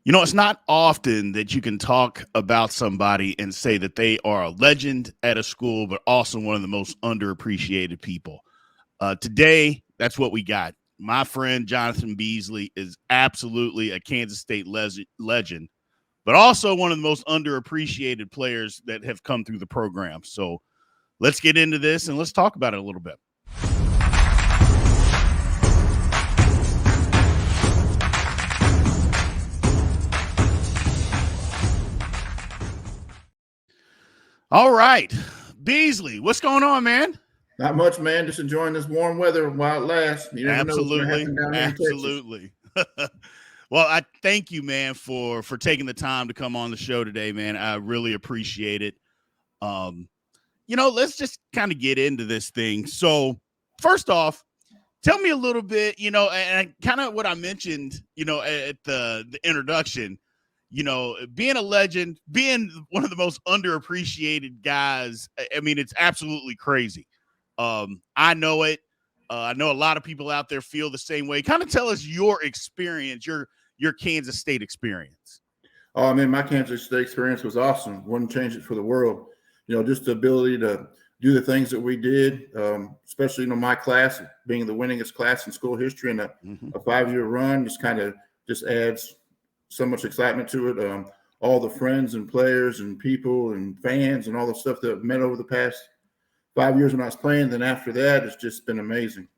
You know, it's not often that you can talk about somebody and say that they are a legend at a school, but also one of the most underappreciated people. Today, that's what we got. My friend Jonathan Beasley is absolutely a Kansas State legend, but also one of the most underappreciated players that have come through the program. So let's get into this and let's talk about it a little bit. All right. Beasley, what's going on, man? Not much, man. Just enjoying this warm weather while it lasts. You never know what's going to Absolutely. happen down here in Texas. Absolutely. Well, I thank you, man, for taking the time to come on the show today, man. I really appreciate it. Um, let's just kind of get into this thing. So, first off, tell me a little bit, and kind of what I mentioned, at the introduction, being a legend, being one of the most underappreciated guys. I mean, it's absolutely crazy. I know it. I know a lot of people out there feel the same way. Kind of tell us your experience, your Kansas State experience. Oh, I mean, my Kansas State experience was awesome. Wouldn't change it for the world. Just the ability to do the things that we did, especially, my class being the winningest class in school history and a 5-year run just adds so much excitement to it. All the friends and players and people and fans and all the stuff that I've met over the past 5 years when I was playing. Then after that, it's just been amazing.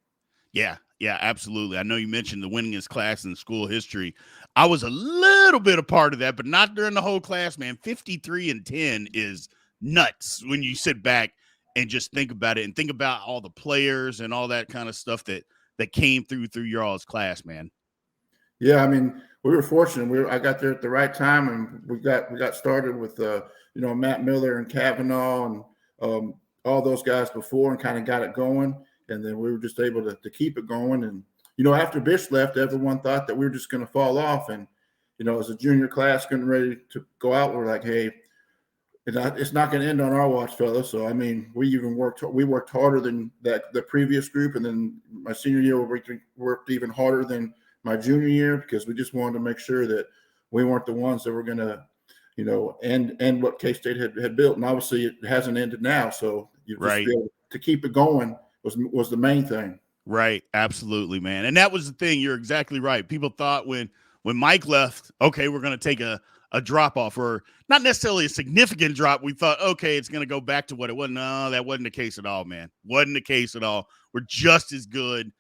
Yeah, absolutely. I know you mentioned the winningest class in school history. I was a little bit a part of that, but not during the whole class, man. 53-10 is nuts when you sit back and just think about it and think about all the players and all that kind of stuff that came through your all's class, man. Yeah, I mean, we were fortunate. I got there at the right time, and we got started with Matt Miller and Kavanaugh and all those guys before, and kind of got it going. And then we were just able to keep it going. And after Bish left, everyone thought that we were just going to fall off. And as a junior class getting ready to go out, we're like, hey, it's not going to end on our watch, fellas. So I mean, we worked harder than the previous group, and then my senior year we worked even harder than my junior year, because we just wanted to make sure that we weren't the ones that were going to, end what K-State had built. And obviously it hasn't ended now. So you just be able to keep it going was the main thing. Right. Absolutely, man. And that was the thing. You're exactly right. People thought when Mike left, okay, we're going to take a drop off, or not necessarily a significant drop. We thought, okay, it's going to go back to what it was. No, that wasn't the case at all, man. Wasn't the case at all. We're just as good.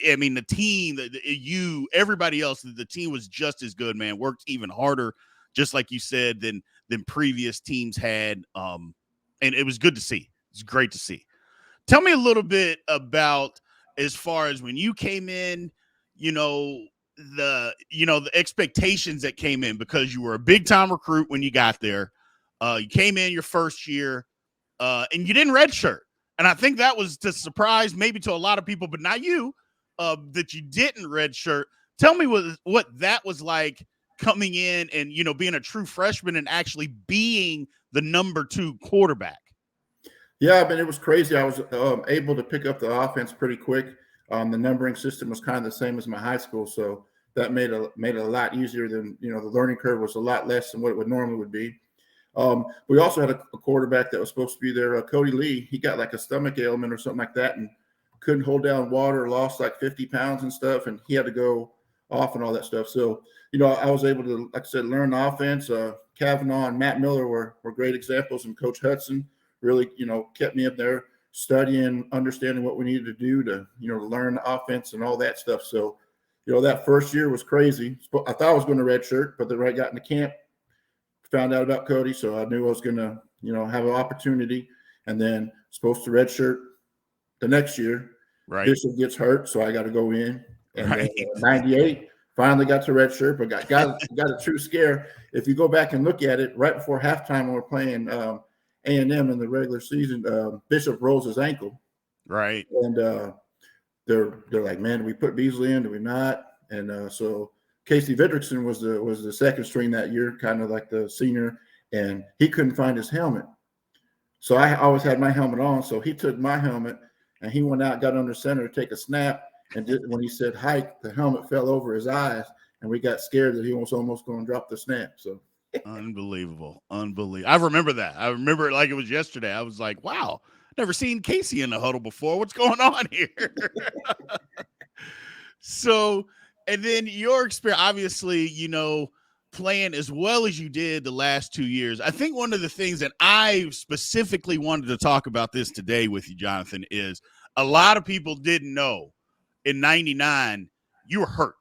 I mean, the team, everybody else, the team was just as good, man. Worked even harder, just like you said, than previous teams had. And it was good to see. It's great to see. Tell me a little bit about, as far as when you came in, the expectations that came in, because you were a big time recruit when you got there. You came in your first year, and you didn't redshirt. And I think that was to surprise maybe to a lot of people, but not you, that you didn't redshirt. Tell me what that was like, coming in and, being a true freshman and actually being the number 2 quarterback. Yeah, I mean, it was crazy. I was able to pick up the offense pretty quick. The numbering system was kind of the same as my high school, so that made it a lot easier than, the learning curve was a lot less than what it would normally be. We also had a quarterback that was supposed to be there, Cody Lee. He got like a stomach ailment or something like that and couldn't hold down water, lost like 50 pounds and stuff, and he had to go off and all that stuff. So, I was able to, like I said, learn the offense. Kavanaugh and Matt Miller were great examples, and Coach Hudson really, kept me up there studying, understanding what we needed to do to, learn the offense and all that stuff. So, that first year was crazy. I thought I was going to redshirt, but then I got into camp, found out about Cody, so I knew I was going to, have an opportunity, and then supposed to redshirt the next year. Right. Bishop gets hurt, so I got to go in. And right. 98, finally got to redshirt, but got a true scare. If you go back and look at it, right before halftime when we're playing A&M in the regular season, Bishop rolls his ankle. Right. And they're like, man, do we put Beasley in? Do we not? And so Casey Vidrickson was the second string that year, kind of like the senior, and he couldn't find his helmet. So I always had my helmet on. So he took my helmet and he went out, got under center to take a snap. And when he said hike, the helmet fell over his eyes. and we got scared that he was almost going to drop the snap. So Unbelievable. I remember that. I remember it like it was yesterday. I was like, wow, never seen Casey in the huddle before. What's going on here? So, and then your experience, obviously, playing as well as you did the last 2 years. I think one of the things that I specifically wanted to talk about this today with you, Jonathan, is a lot of people didn't know in 99 you were hurt.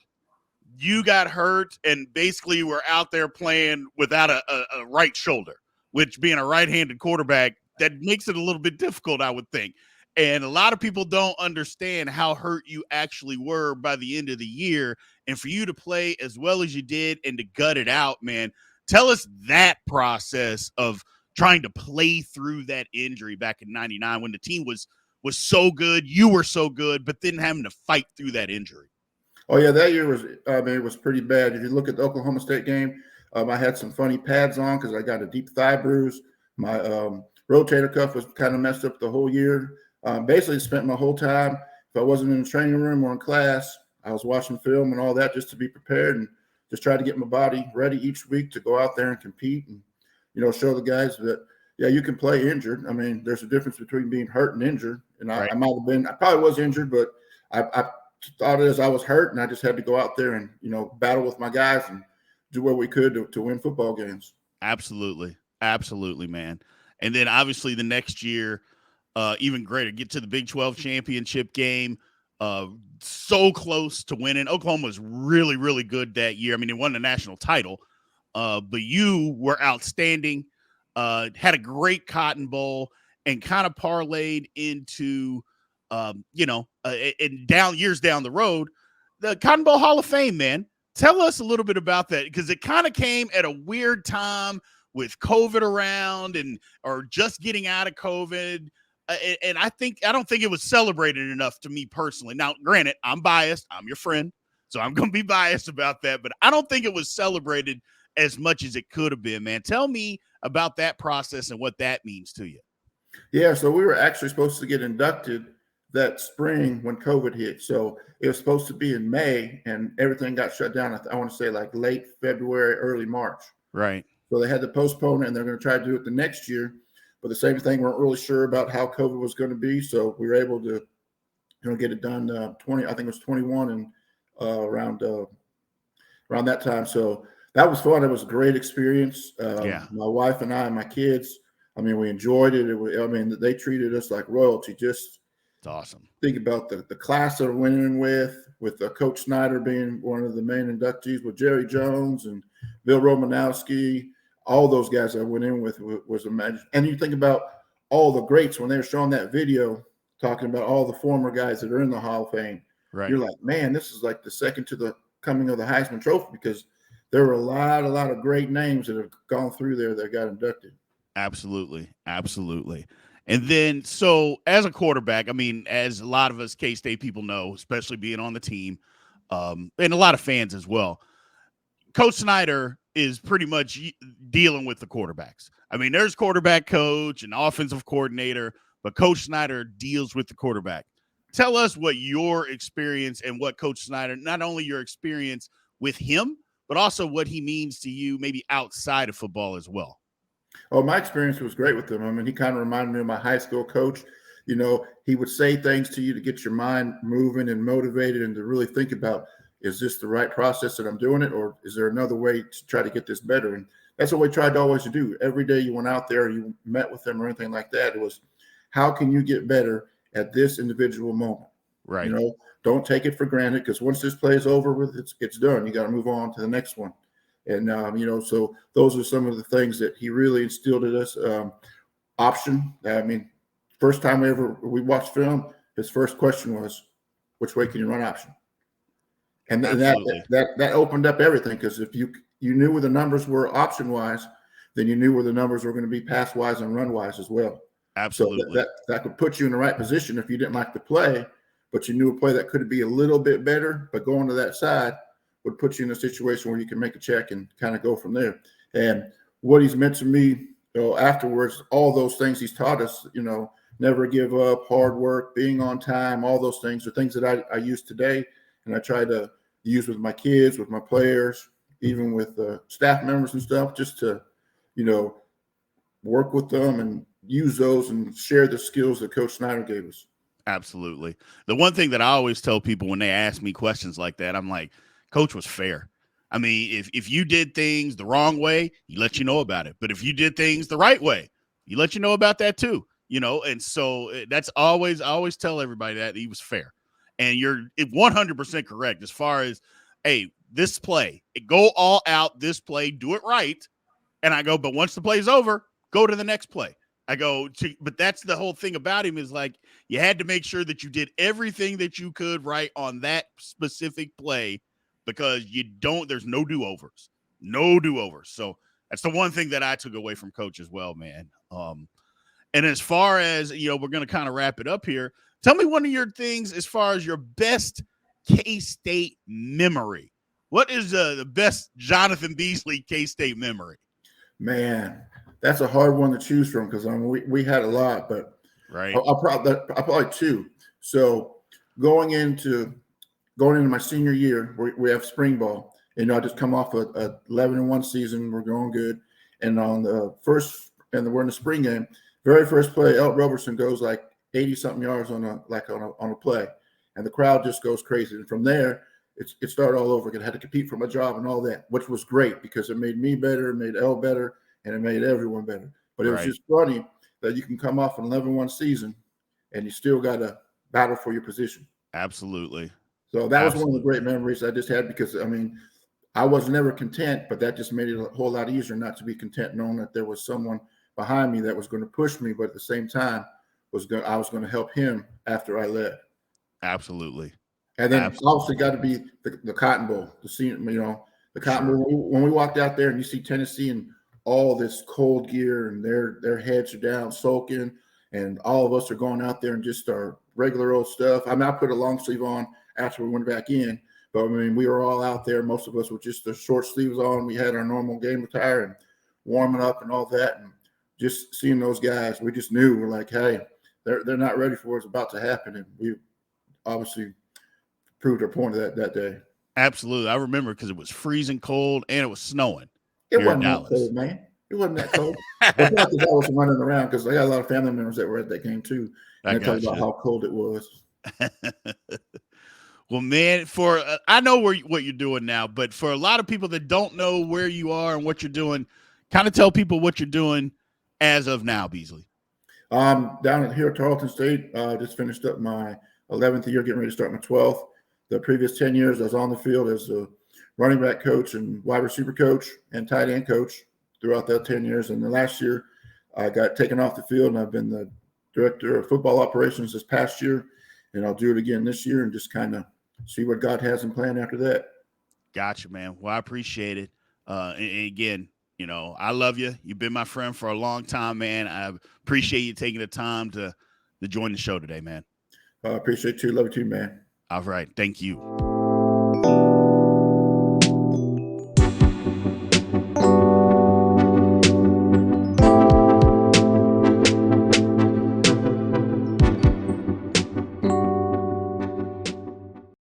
You got hurt and basically were out there playing without a right shoulder, which being a right-handed quarterback, that makes it a little bit difficult, I would think. And a lot of people don't understand how hurt you actually were by the end of the year. And for you to play as well as you did and to gut it out, man, tell us that process of trying to play through that injury back in 99 when the team was so good, you were so good, but then having to fight through that injury. Oh, yeah, that year was, it was pretty bad. If you look at the Oklahoma State game, I had some funny pads on because I got a deep thigh bruise. My rotator cuff was kind of messed up the whole year. Basically spent my whole time, if I wasn't in the training room or in class, I was watching film and all that just to be prepared and just try to get my body ready each week to go out there and compete and, show the guys that, yeah, you can play injured. I mean, there's a difference between being hurt and injured. And Right. I probably was injured, but I thought it as I was hurt and I just had to go out there and, battle with my guys and do what we could to win football games. Absolutely. Absolutely, man. And then obviously the next year, even greater, get to the Big 12 championship game. So close to winning. Oklahoma was really, really good that year. I mean, they won the national title, but you were outstanding, had a great Cotton Bowl, and kind of parlayed into, and years down the road, the Cotton Bowl Hall of Fame, man. Tell us a little bit about that, because it kind of came at a weird time with COVID around or just getting out of COVID. And I don't think it was celebrated enough to me personally. Now, granted, I'm biased. I'm your friend, so I'm going to be biased about that. But I don't think it was celebrated as much as it could have been, man. Tell me about that process and what that means to you. Yeah, so we were actually supposed to get inducted that spring when COVID hit. So it was supposed to be in May, and everything got shut down. I want to say like late February, early March. Right. So they had to postpone it, and they're going to try to do it the next year. But the same thing, weren't really sure about how COVID was going to be. So we were able to, get it done 20, I think it was 21 and around that time. So that was fun. It was a great experience. Yeah. My wife and I and my kids, I mean, we enjoyed it. They treated us like royalty. Just it's awesome. Think about the class that we're winning with Coach Snyder being one of the main inductees, with Jerry Jones and Bill Romanowski. All those guys I went in with was amazing. And you think about all the greats when they were showing that video, talking about all the former guys that are in the Hall of Fame. Right. You're like, man, this is like the second to the coming of the Heisman Trophy, because there were a lot of great names that have gone through there that got inducted. Absolutely. Absolutely. And then, so as a quarterback, I mean, as a lot of us K-State people know, especially being on the team, and a lot of fans as well, Coach Snyder is pretty much dealing with the quarterbacks. I mean, there's quarterback coach and offensive coordinator, but Coach Snyder deals with the quarterback. Tell us what your experience and what Coach Snyder, not only your experience with him, but also what he means to you maybe outside of football as well. Oh, my experience was great with him. I mean, he kind of reminded me of my high school coach. He would say things to you to get your mind moving and motivated and to really think about, is this the right process that I'm doing it, or is there another way to try to get this better? And that's what we tried to always do. Every day you went out there, you met with them or anything like that, it was, how can you get better at this individual moment? Right. Don't take it for granted, because once this play is over with, it's done. You got to move on to the next one. And, so those are some of the things that he really instilled in us. Option. I mean, first time we watched film, his first question was, which way can you run option? And that opened up everything, because if you knew where the numbers were option wise, then you knew where the numbers were going to be pass wise and run wise as well. Absolutely. So that could put you in the right position if you didn't like the play, but you knew a play that could be a little bit better, but going to that side would put you in a situation where you can make a check and kind of go from there. And what he's meant to me, afterwards, all those things he's taught us, never give up, hard work, being on time, all those things are things that I use today. And I try to use with my kids, with my players, even with staff members and stuff, just to, work with them and use those and share the skills that Coach Snyder gave us. Absolutely. The one thing that I always tell people when they ask me questions like that, I'm like, Coach was fair. I mean, if you did things the wrong way, he let you know about it. But if you did things the right way, he let you know about that too. And so that's I always tell everybody that he was fair. And you're 100% correct as far as, hey, this play, go all out, this play, do it right. And I go, but once the play's over, go to the next play. But that's the whole thing about him is like, you had to make sure that you did everything that you could right on that specific play, because there's no do-overs. So that's the one thing that I took away from Coach as well, man. And as far as, we're going to kind of wrap it up here. Tell me one of your things as far as your best K-State memory. What is the best Jonathan Beasley K-State memory? Man, that's a hard one to choose from because we had a lot, but right. I'll probably two. So going into my senior year, we have spring ball. I just come off a 11-1 season. We're going good, and on the first, and we're in the spring game. Very first play, El Robertson goes like 80-something yards on a play, and the crowd just goes crazy. And from there, it started all over again. I had to compete for my job and all that, which was great because it made me better, it made El better, and it made everyone better. But it was just funny that you can come off an 11-1 season and you still got to battle for your position. Absolutely. So that was one of the great memories I just had because, I was never content, but that just made it a whole lot easier not to be content knowing that there was someone behind me that was going to push me, but at the same time I was going to help him after I left. Absolutely. And then obviously got to be the Cotton Bowl, the Cotton Bowl. When we walked out there and you see Tennessee and all this cold gear and their heads are down soaking, and all of us are going out there and just our regular old stuff. I put a long sleeve on after we went back in, but we were all out there. Most of us were just the short sleeves on. We had our normal game attire and warming up and all that, and just seeing those guys, we just knew we're like, hey, they're not ready for what's about to happen, and we obviously proved our point that day. Absolutely. I remember because it was freezing cold and it was snowing. It wasn't that cold, man. It wasn't that cold. But not that I was running around because I got a lot of family members that were at that game too. And they talked about how cold it was. Well, man, I know what you're doing now, but for a lot of people that don't know where you are and what you're doing, kind of tell people what you're doing as of now, Beasley. Down here at Tarleton State, just finished up my 11th year, getting ready to start my 12th. The previous 10 years, I was on the field as a running back coach and wide receiver coach and tight end coach throughout that 10 years. And the last year, I got taken off the field, and I've been the director of football operations this past year. And I'll do it again this year and just kind of see what God has in plan after that. Gotcha, man. Well, I appreciate it. And again, I love you. You've been my friend for a long time, man. I appreciate you taking the time to join the show today, man. I appreciate you. Love you too, man. All right. Thank you.